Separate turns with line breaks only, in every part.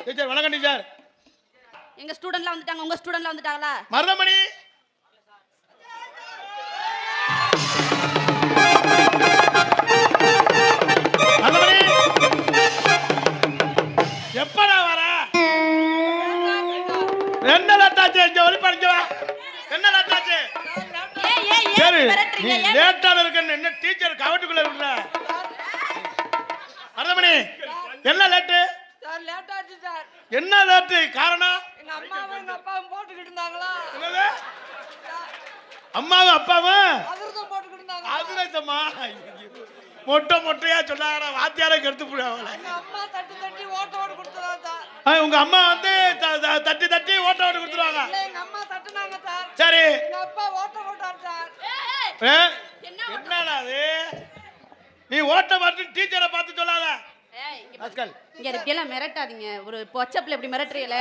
Teacher வணக்கம் teacher.
எங்க ஸ்டூடண்ட்லாம் வந்துட்டாங்க. உங்க ஸ்டூடண்ட்லாம் வந்துட்டாங்களா?
மருதமணி மருதமணி எப்படா வர? என்ன லேட்டாச்சு? இங்க ஒரு படிக்கவா? என்ன லேட்டாச்சு? சரி நீ லேட்டால இருக்கன்னு என்ன டீச்சர் கவட்டுக்குள்ள விடுற? மருதமணி என்ன லேட்டு?
சார் லேட் ஆச்சு சார்.
என்ன லேட்டு? காரணம்?
எங்க அம்மாவும் எங்க அப்பாவும் போட்டுக்கிட்டு இருந்தாங்களா?
என்னது? அம்மாவும் அப்பாவும்
அதிரசம் போட்டுக்கிட்டு இருந்தாங்க.
அதிரசமா? மொட்டையா சொன்னாங்க. வாத்தியாரே கெடுத்து போடுவாங்க.
எங்க அம்மா தட்டி தட்டி ஓட்டோடு கொடுத்துறாங்க சார்.
உங்க அம்மா வந்து தட்டி தட்டி ஓட்டோடு கொடுத்துருவாங்க.
இல்ல எங்க அம்மா தட்டுனாங்க சார்.
சரி
எங்க அப்பா ஓட்ட போட்டார் சார்.
என்னடா அது? நீ ஓட்ட மாட்டு டீச்சரை பார்த்து சொல்லாத.
இங்க இருக்கையெல்லாம் மிரட்டாதீங்க. ஒரு பொச்சப்ல எப்படி மிரட்டுறீல?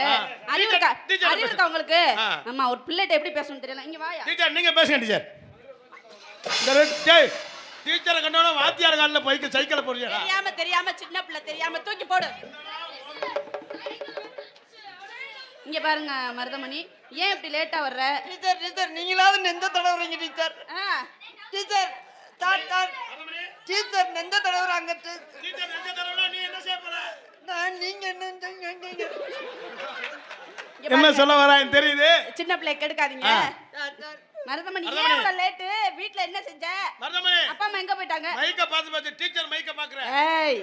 அறிவு இருக்கா உங்களுக்கு? ஆமா, ஒரு பிள்ளைட்ட எப்படி பேசணும் தெரியல. இங்க வாயா
டீச்சர், நீங்க பேசுங்க டீச்சர். டீச்சரை கண்டோட வாத்தியார் காலில் போய்க்கு சைக்கிளை போடுறியா?
தெரியாம சின்ன பிள்ளை தெரியாம தூக்கி போடு. இங்க பாருங்க மருதமணி, ஏன் இப்படி லேட்டா வர்ற?
டீச்சர் டீச்சர் நீங்களாவது நெஞ்ச தடவுறீங்க teacher. Teacher sir sir teacher நெஞ்ச தடவுறாங்க.
டீச்சர் நெஞ்ச தடவுனா நீ என்ன செய்ய போற?
நான் நீங்க
என்ன
சொல்ல வரான்னு தெரியுது.
சின்ன பிள்ளை கெடுக்காதீங்க. மருதமணி ஏன் இவ்வளவு லேட்? வீட்ல என்ன செஞ்ச?
மருதமணி
அப்பா அம்மா எங்க போயிட்டாங்க?
மைக்க பாத்து டீச்சர் மைக்க பாக்குற.
ஏய்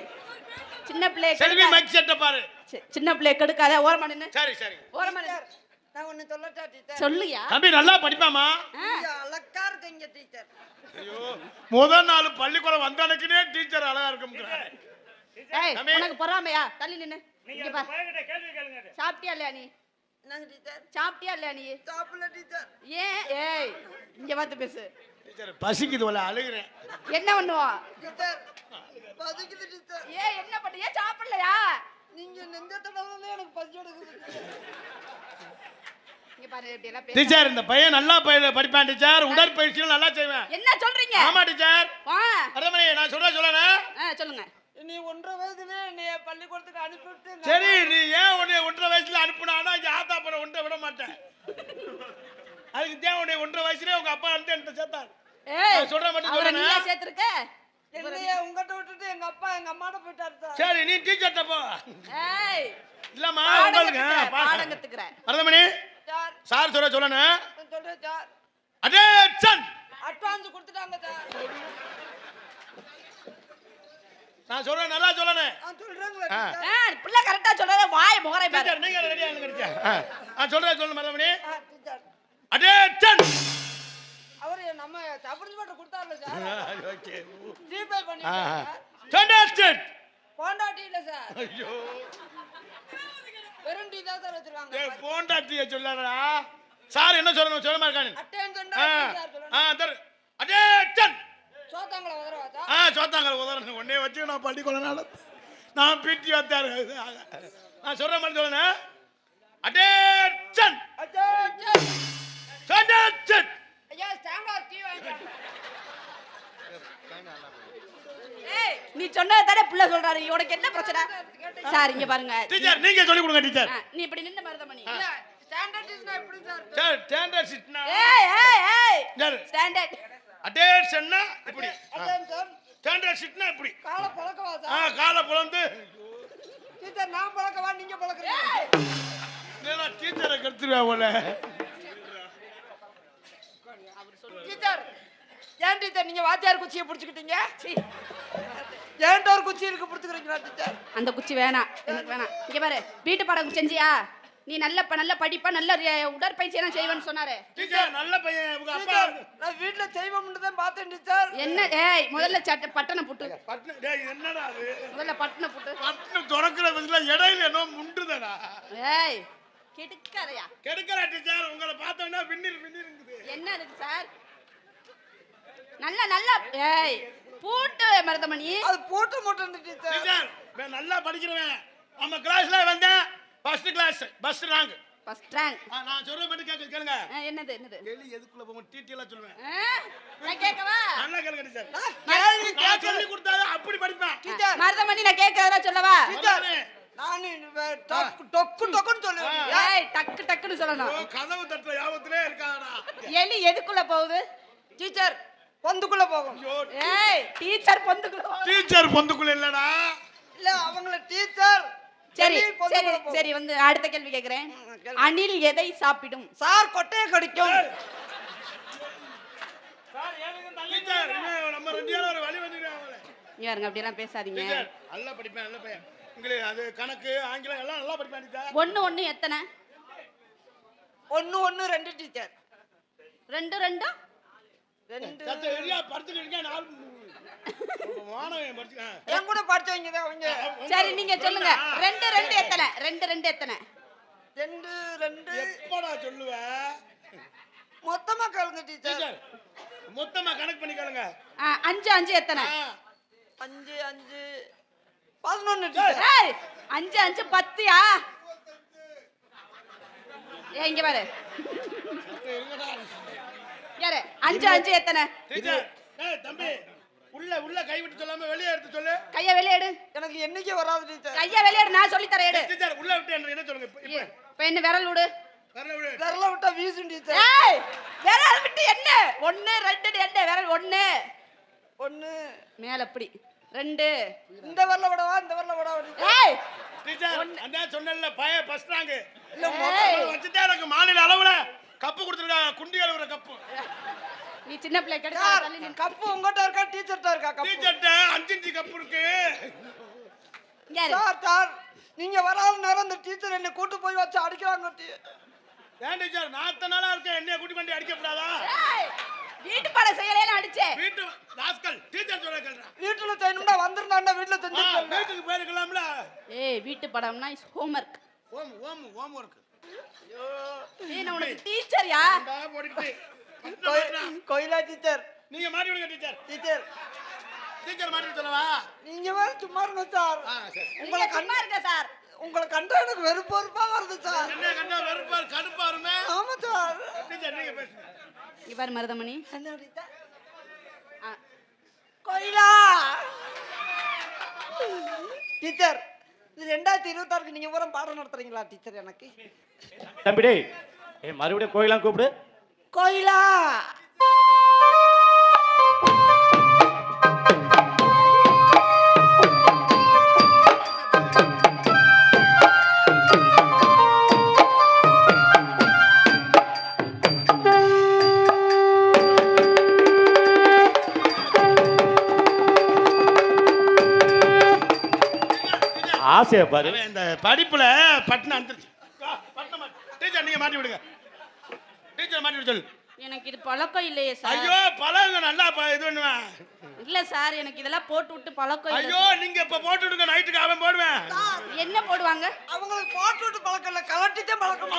சின்ன பிள்ளை
செல்வி மைக் செட்ட பாரு.
சின்ன பிள்ளை கெடுக்காத. ஓரமா நின்னு.
சரி
ஓரமா நின்னு. நான் ஒன்னு சொல்லட்டா டீச்சர்?
சொல்லுயா.
தம்பி நல்லா படிப்பாமா?
அழகா இருக்கீங்க டீச்சர்.
ஐயோ முதல் நாள் பள்ளிக்கூடம் வந்தானே டீச்சர் அழகா இருக்கும்ங்கற.
ஏய் உனக்கு பொறாமையா? தள்ளி நின்னு. இங்க பாரு.
கேள்வி கேளுங்க.
சாப்பிட்டியா இல்லையா நீ?
என்னங்க டீச்சர்?
சாப்பிட்டியா இல்லையா நீ?
சாப்பிடல டீச்சர்.
ஏய் இங்க வந்து பேசு.
டீச்சர் பசிக்குது வல அழுகுறேன்.
என்ன பண்ணுவா?
டீச்சர் பசிக்குது டீச்சர்.
என்ன பண்ண? ஏன் சாப்பிடலையா?
நீங்க நெஞ்ச தடவுறதே எனக்கு பசி எடுக்குது.
இங்க பாரு இப்படி எல்லாம் பேசு.
டீச்சர் இந்த பையன் நல்லா படிப்பான் டீச்சர். உடற்பயிற்சிகள் நல்லா செய்வான்.
என்ன சொல்றீங்க?
ஆமா டீச்சர்.
வா
மருதமணி நான் சொல்லனா?
சொல்லுங்க.
நீ 1.5 வயசுல நீ பள்ளிக்கூடத்துக்கு அனுப்பிவிட்டு.
சரி நீ ஏன் உன்னை 1.5 வயசுல அனுப்புனானா? இங்க ஆத்தா பண்ண ஒன்றை விட மாட்டேன். அதுக்கு தேவை உன்னை 1.5 வயசுலயே உங்க அப்பா வந்து என்ன சேர்த்தார்.
ஏய்
சொல்ற மட்டும்
அவரை
சொல்றேன்.
நீயா சேர்த்திருக்க?
என்னைய உங்கட்ட விட்டுட்டு எங்க அப்பா எங்க அம்மாட்ட போயிட்டாரு சார்.
சரி நீ டீச்சர்ட்ட போ.
ஏய்
இல்லம்மா உங்களுக்கு
பாடம் கத்துக்கற.
மருதமணி
சார்
சார் சொல்லணும்.
நான் சொல்றேன் சார்.
அட்டென்ஷன்.
அட்வான்ஸ் கொடுத்துட்டாங்க சார்.
நான் சொல்றேன் நல்லா சொல்லணும்.
நான் சொல்றேங்களா டீச்சர்?
பிள்ளை கரெக்ட்டா சொல்றத வாய் முகரை பாரு.
டீச்சர் நீங்க ரெடியா இருங்க. நான் சொல்றேன் சொல்லு மருதமணி.
Teacher
attention.
அவரு நம்ம சப்ரிஸ் போட்டு கொடுத்தாருல சார்.
ஓகே
ஜிபே பண்ணிட்டாங்க.
ஃபேண்டாஸ்டிக்.
போண்டாட்டி இல்ல சார்.
ஐயோ
வெறும் டீ தான் சார் வச்சிருவாங்க.
ஏய் போண்டாட்டிய சொல்லறா. சார் என்ன சொல்லணும் சொல்ல மாட்டானே.
அட்டென்ஷன் சார் சொல்லணும்.
தர் அட்டென்ஷன்.
சோத்தாங்கள உதறவா சார்?
சோத்தாங்கல உதறணும். உன்னை வச்சு நான் பள்ளிக்கூடனால நான் பிடி வந்தாரு. நான் சொல்ற மாதிரி சொல்லணும். அட்டென்ஷன்.
அட்டென்ஷன்.
ஃபேண்டாஸ்டிக்.
ஐயா ஸ்டாங்கர் டீ வாங்க.
ஏய் நீ சொன்னத தானே புள்ள சொல்றாரு. உனக்கு என்ன பிரச்சனை? சார் இங்க பாருங்க.
டீச்சர் நீங்க சொல்லி கொடுங்க டீச்சர்.
நீ இப்படி நின்னு மருதமணி.
இல்ல ஸ்டாண்டர்ட் டீனா எப்படி சார்?
Sir standard சிட்னா.
ஏய் ஸ்டாண்டர்ட்.
அட்டென்ஷன்னா இப்படி.
அட்டென்ஷன்.
ஸ்டாண்டர்ட் சிட்னா இப்படி.
கால பழக்கவா சார்?
கால புலந்து.
டீச்சர் நான் பழக்கவா நீங்க பழக்கறீங்க?
நீங்க டீச்சரை கெடுத்துறா போல.
டீச்சர் ஏன் டீச்சர் நீங்க வாத்தியார் குச்சியை பிடிச்சிக்கிட்டீங்க? ஏன்ட்ட ஒரு குச்சி இருக்கு பிடிச்சிக்கிறீங்களா டீச்சர்?
அந்த குச்சி வேணாம் எனக்கு வேணாம். இங்க பாரு வீட்டு பாடம் செஞ்சியா? நீ நல்ல படிப்பா நல்ல உடற்பயிற்சி எல்லாம் செய்வேன்னு சொன்னாரு.
டீச்சர் நல்ல பையன் உங்க அப்பா.
நான் வீட்ல செய்வோம்னு தான் பார்த்தேன் டீச்சர்.
என்ன முதல்ல பட்டனை புட்டு.
டேய் என்னடா அது?
முதல்ல பட்டனை புட்டு.
பட்டனை திறக்கிற பத்தில இடையில என்ன முண்டுதடா.
ஏய் கெடுக்காதயா.
கெடுக்கற டீச்சர் உங்களை பார்த்தோம்னா விண்ணில் இருக்குது.
என்ன இருக்கு சார்? நல்ல ஏய் பூட்டு மருதமணி.
அது போட்டு மாட்டேன் டீச்சர்.
டீச்சர் நான் நல்லா படிக்கிறவன். நம்ம கிளாஸ்ல வந்தேன் ஃபர்ஸ்ட் கிளாஸ் ஃபர்ஸ்ட் ரேங்க். நான் சொல்ற மட்டும் கேளுங்க.
என்னது
டெய்லி எதுக்குள்ள போங்க டிடி எல்லாம் சொல்லுவேன்.
நான் கேட்கவா?
நல்லா கேளுங்க டீச்சர். நான் சொல்லி கொடுத்தாத அப்படி படிப்பேன்.
டீச்சர்
மருதமணி நான் கேட்கறத சொல்லவா?
டீச்சர் நானு டொக்குன்னு சொல்லுவேன்.
ஏய் டக்கு டக்குன்னு சொல்லணும்.
கதவு தட்டுற யாபத்திலே இருக்காடா.
எலி எதுக்குள்ள போகுது?
டீச்சர் பொந்துக்குள்ள போகும்.
ஏய் டீச்சர் பொந்துக்குள்ள.
டீச்சர் பொந்துக்குள்ள இல்லடா.
இல்ல அவங்கள டீச்சர்.
சரி சரி சரி வந்து அடுத்த கேள்வி கேக்குறேன். அணில் எதை சாப்பிடும்?
சார் கொட்டையை கடிக்கும்.
டீச்சர் நம்ம ரெண்டு பேரும் ஒரு வழி வந்துட்டாங்களே.
யாருங்க அப்படி எல்லாம் பேசாதீங்க.
டீச்சர் நல்லா படிப்பேன் நல்ல பையன். உங்களுக்கு அது கணக்கு ஆங்கிலம் எல்லாம் நல்லா படிப்பேன் டீச்சர்.
1 1 எத்தனை?
1 1 2 டீச்சர்.
2 2
2
சத்த ஏரியா படிச்சிருக்கீங்க நாலு மாணவன் படிச்சு
என் கூட படிச்சவங்க தான் அவங்க.
சரி நீங்க சொல்லுங்க. 2 2 எத்தனை? 2 2 எத்தனை?
2 2
எப்படா சொல்லுவ?
மொத்தமா கேளுங்க டீச்சர்.
டீச்சர் மொத்தமா கணக்கு பண்ணி கேளுங்க.
5 5 எத்தனை?
5 5 11 டீச்சர்.
ஏய் 5 5 10யா? ஏய் இங்க பாரு. யாரு? 5 5 எத்தனை?
டீச்சர் ஏய் தம்பி உள்ள கை விட்டு சொல்லாம வெளிய எடுத்து சொல்லு.
கைய வெளிய எடு.
எனக்கு என்னைக்கே வராது டீச்சர்.
கைய வெளிய எடு நான் சொல்லி தரேன் எடு.
டீச்சர் உள்ள விட்டு என்ன சொல்லுங்க
இப்ப என்ன விரல் விடு.
விரல விட்டா வீசும் டீச்சர்.
ஏய் விரல் விட்டு என்ன? 1 2 என்ன விரல் 1
1
மேல இப்படி 2
இந்த விரல விடவா இந்த விரல விடவா டீச்சர்.
ஏய்
டீச்சர் அதான் சொன்னேன்ல பய ஃபர்ஸ்ட் ரேங்க்.
இல்ல
வச்சிட்டே எனக்கு மாநில அளவுல கப்பு கொடுத்திருக்காங்க குண்டி அளவுற கப்பு.
நீ சின்ன பிள்ளை கிடைச்சா தள்ளி நின்னு
கப்பு உங்கட்ட இருக்கா டீச்சர்ட்ட இருக்கா கப்பு?
டீச்சர்ட்ட 5 5 கப்பு இருக்கு.
யாரு?
சார் நீங்க வராத நேரம் இந்த டீச்சர் என்ன கூட்டி போய் வச்சு அடிக்கறாங்க.
ஏன் டீச்சர் நான் அத்தனை நாளா இருக்கேன் என்னைய கூட்டி கொண்டு அடிக்கப்படாதா?
ஏய் வீட்டு பாட செய்யலைன்னு அடிச்சே.
வீட்டு ராஸ்கல் டீச்சர் சொல்ற கேளுடா.
வீட்டுல செய்யணும்னா வந்திருந்தாண்டா வீட்டுல செஞ்சிருப்பாங்க.
வீட்டுக்கு போயிருக்கலாம்ல.
ஏய் வீட்டு பாடம்னா இஸ் ஹோம்வொர்க்.
Home work.
ஐயோ
ஏய் நான் உனக்கு டீச்சர்யா.
டா போடிட்டு.
கோயிலா டீச்சர்
நீங்க மாட்டி விடுங்க டீச்சர். டீச்சர் மாட்டி சொல்லவா?
நீங்க வேற சும்மா இருங்க சார்.
சரி.
உங்களை சும்மா இருக்க சார்.
உங்களை கண்டா எனக்கு வெறுப்பா வருது சார்.
என்ன கண்டா வெறுப்பா கடுப்பா இருமே.
ஆமா சார்.
டீச்சர் நீங்க பேசுங்க.
இங்க பாரு மருதமணி.
என்ன டீச்சர்? கோயிலா டீச்சர் இது 2026க்கு நீங்க பூரா பாடம் நடத்துறீங்களா டீச்சர் எனக்கு?
தம்பி டேய் மறுபடியும் கோயிலாம் கூப்பிடு.
கோயிலா
ஆசையை பாரு.
இந்த படிப்புல பட்டணம் வந்துருச்சு. டீச்சர் நீங்க மாட்டி விடுங்க. டீச்சர் மாட்டி விடு சொல்லு.
எனக்கு இது பழக்கம் இல்லையே சார்.
ஐயோ பழங்க நல்லா இது பண்ணுவேன்.
இல்ல சார் எனக்கு இதெல்லாம் போட்டு விட்டு பழக்கம் இல்ல.
ஐயோ நீங்க இப்ப போட்டு விடுங்க நைட்டுக்கு அவன் போடுவேன்.
என்ன போடுவாங்க?
அவங்களுக்கு போட்டு விட்டு பழக்கம் இல்ல கலட்டிட்டே பழக்கம்.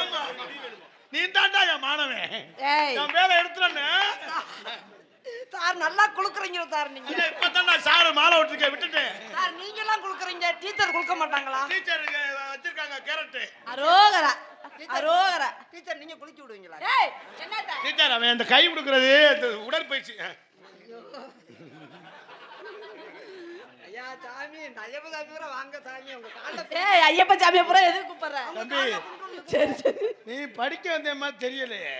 நீ தாண்டா என் மாணவன்.
ஏய்
நான் வேலை எடுத்துறேன்னு.
சார் நல்லா குளுக்குறீங்க சார் நீங்க.
இல்ல இப்பதான் நான் சார் மாலை விட்டுருக்கேன் விட்டுட்டு.
சார் நீங்க எல்லாம் குளுக்குறீங்க டீச்சர் குளுக்க மாட்டாங்களா?
டீச்சர் வச்சிருக்காங்க கேரட்.
அரோகரா அரோகரா.
டீச்சர் நீங்க குளிச்சு விடுவீங்களா?
ஏய் என்னடா?
டீச்சர் அவன் அந்த கை கொடுக்கிறது உடற்பயிற்சி.
ஐயா சாமி நயப சாமி வர வாங்க சாமி உங்க கால்ல.
ஏய் ஐயப்ப சாமியை பூரா எதுக்கு கூப்பிடுற?
தம்பி
சரி சரி
நீ படிக்க வந்த மாதிரி தெரியலையே.